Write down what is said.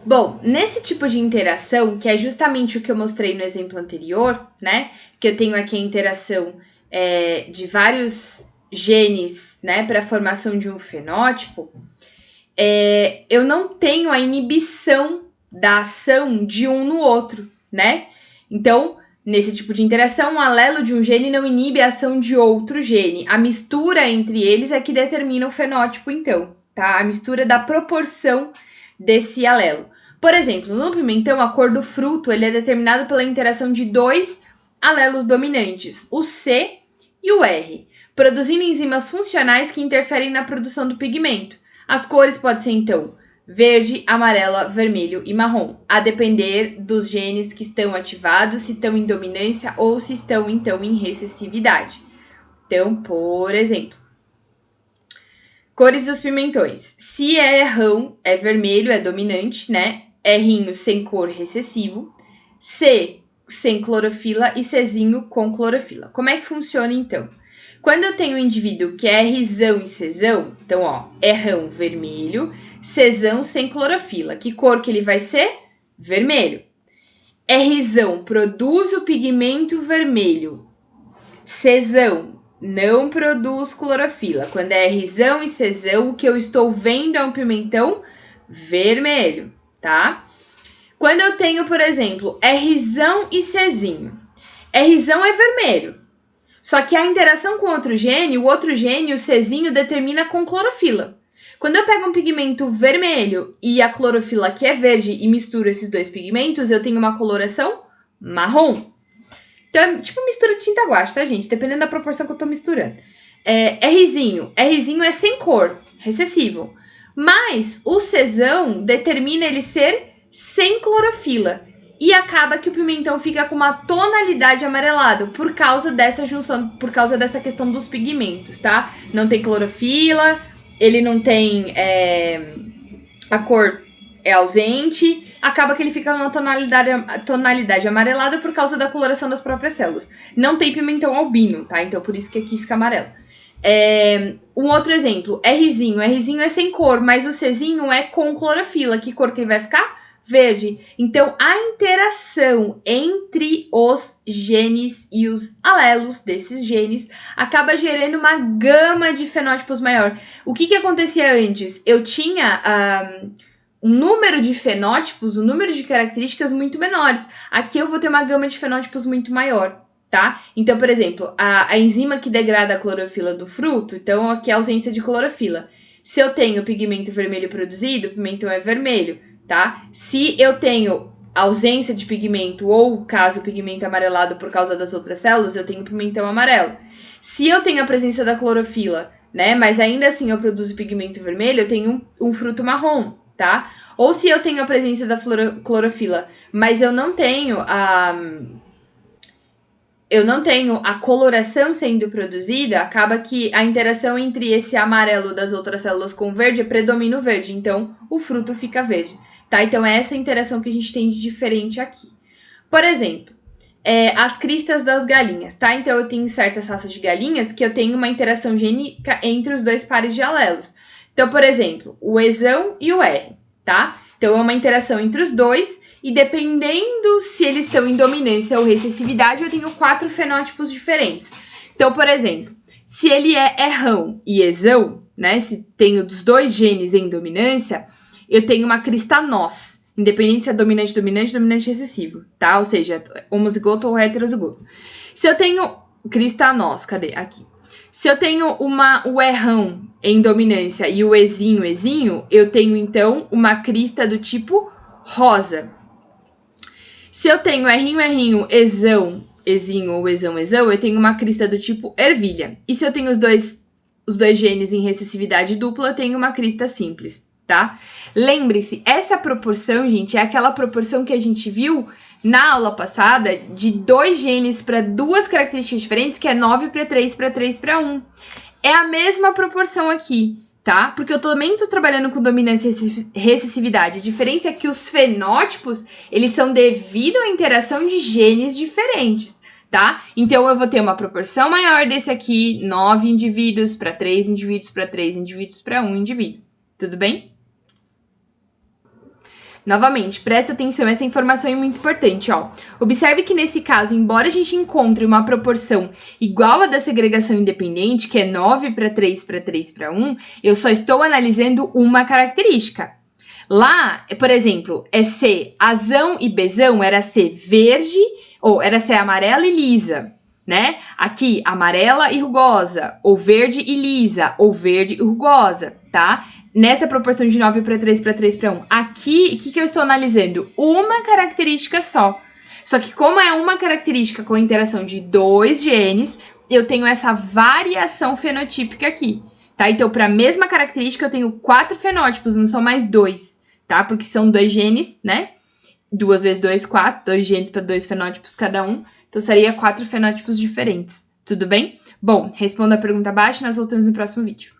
Bom, nesse tipo de interação, que é justamente o que eu mostrei no exemplo anterior, né? Que eu tenho aqui a interação de vários genes, né, para a formação de um fenótipo, eu não tenho a inibição da ação de um no outro, né? Então, nesse tipo de interação, um alelo de um gene não inibe a ação de outro gene. A mistura entre eles é que determina o fenótipo, então, tá? A mistura da proporção desse alelo. Por exemplo, no pimentão, a cor do fruto ele é determinado pela interação de dois alelos dominantes, o C e o R, produzindo enzimas funcionais que interferem na produção do pigmento. As cores podem ser, então, verde, amarela, vermelho e marrom, a depender dos genes que estão ativados, se estão em dominância ou se estão, então, em recessividade. Então, por exemplo, cores dos pimentões. Se é rão, é vermelho, é dominante, né? Rzinho sem cor, recessivo. C, sem clorofila e Czinho com clorofila. Como é que funciona, então? Quando eu tenho um indivíduo que é Rzão e Czão, então, ó, rão vermelho, Czão sem clorofila. Que cor que ele vai ser? Vermelho. Rzão produz o pigmento vermelho. Czão não produz clorofila. Quando é Rzão e Czão, o que eu estou vendo é um pimentão vermelho, tá? Quando eu tenho, por exemplo, Rzão e Czinho. Rzão é vermelho. Só que a interação com outro gene, o Czinho, determina com clorofila. Quando eu pego um pigmento vermelho e a clorofila aqui é verde e misturo esses dois pigmentos, eu tenho uma coloração marrom. Então, é tipo mistura de tinta guache, tá, gente? Dependendo da proporção que eu tô misturando. Rzinho é sem cor, recessivo. Mas o Czão determina ele ser sem clorofila. E acaba que o pimentão fica com uma tonalidade amarelada por causa dessa junção, por causa dessa questão dos pigmentos, tá? Não tem clorofila, ele não tem... a cor é ausente, acaba que ele fica numa tonalidade amarelada por causa da coloração das próprias células. Não tem pimentão albino, tá? Então por isso que aqui fica amarelo. Um outro exemplo, Rzinho é sem cor, mas o Czinho é com clorofila. Que cor que ele vai ficar? Verde. Então, a interação entre os genes e os alelos desses genes acaba gerando uma gama de fenótipos maior. O que acontecia antes? Eu tinha um número de fenótipos, um número de características muito menores. Aqui eu vou ter uma gama de fenótipos muito maior, tá? Então, por exemplo, a enzima que degrada a clorofila do fruto, então aqui é a ausência de clorofila. Se eu tenho pigmento vermelho produzido, o pimentão é vermelho. Tá? Se eu tenho ausência de pigmento ou caso pigmento amarelado por causa das outras células, eu tenho pimentão amarelo. Se eu tenho a presença da clorofila, né, mas ainda assim eu produzo pigmento vermelho, eu tenho um fruto marrom, tá? Ou se eu tenho a presença da clorofila, mas eu não tenho a coloração sendo produzida, acaba que a interação entre esse amarelo das outras células com o verde predomina o verde, então o fruto fica verde. Tá? Então, é essa interação que a gente tem de diferente aqui. Por exemplo, as cristas das galinhas, tá? Então, eu tenho certas raças de galinhas que eu tenho uma interação gênica entre os dois pares de alelos. Então, por exemplo, o Ezão e o R, tá? Então, é uma interação entre os dois e dependendo se eles estão em dominância ou recessividade, eu tenho 4 fenótipos diferentes. Então, por exemplo, se ele é rão e Ezão, né? Se tenho dos dois genes em dominância, eu tenho uma crista nós, independente se é dominante, recessivo, tá? Ou seja, homozigoto ou heterozigoto. Se eu tenho crista nós, cadê? Aqui. Se eu tenho o errão em dominância e o ezinho, eu tenho, então, uma crista do tipo rosa. Se eu tenho errinho, ezinho ou ezão, eu tenho uma crista do tipo ervilha. E se eu tenho os dois genes em recessividade dupla, eu tenho uma crista simples, tá? Lembre-se, essa proporção, gente, é aquela proporção que a gente viu na aula passada de 2 genes para 2 características diferentes, que é 9:3 para 3:1. É a mesma proporção aqui, tá? Porque eu também tô trabalhando com dominância e recessividade. A diferença é que os fenótipos, eles são devido à interação de genes diferentes, tá? Então, eu vou ter uma proporção maior desse aqui, 9 indivíduos para 3 indivíduos para 3 indivíduos para 1 indivíduo. Tudo bem? Novamente, presta atenção, essa informação é muito importante, ó. Observe que nesse caso, embora a gente encontre uma proporção igual à da segregação independente, que é 9 para 3 para 3 para 1, eu só estou analisando uma característica. Lá, por exemplo, é ser azão e bezão, era ser verde, ou era ser amarela e lisa, né? Aqui, amarela e rugosa, ou verde e lisa, ou verde e rugosa, tá? Nessa proporção de 9 para 3 para 3 para 1. Aqui, o que eu estou analisando? Uma característica só. Só que como é uma característica com interação de 2 genes, eu tenho essa variação fenotípica aqui, tá? Então, para a mesma característica, eu tenho 4 fenótipos, não são mais 2, tá? Porque são 2 genes, né? 2 vezes 2, 4. 2 genes para 2 fenótipos cada um. Então, seria 4 fenótipos diferentes. Tudo bem? Bom, responda a pergunta abaixo e nós voltamos no próximo vídeo.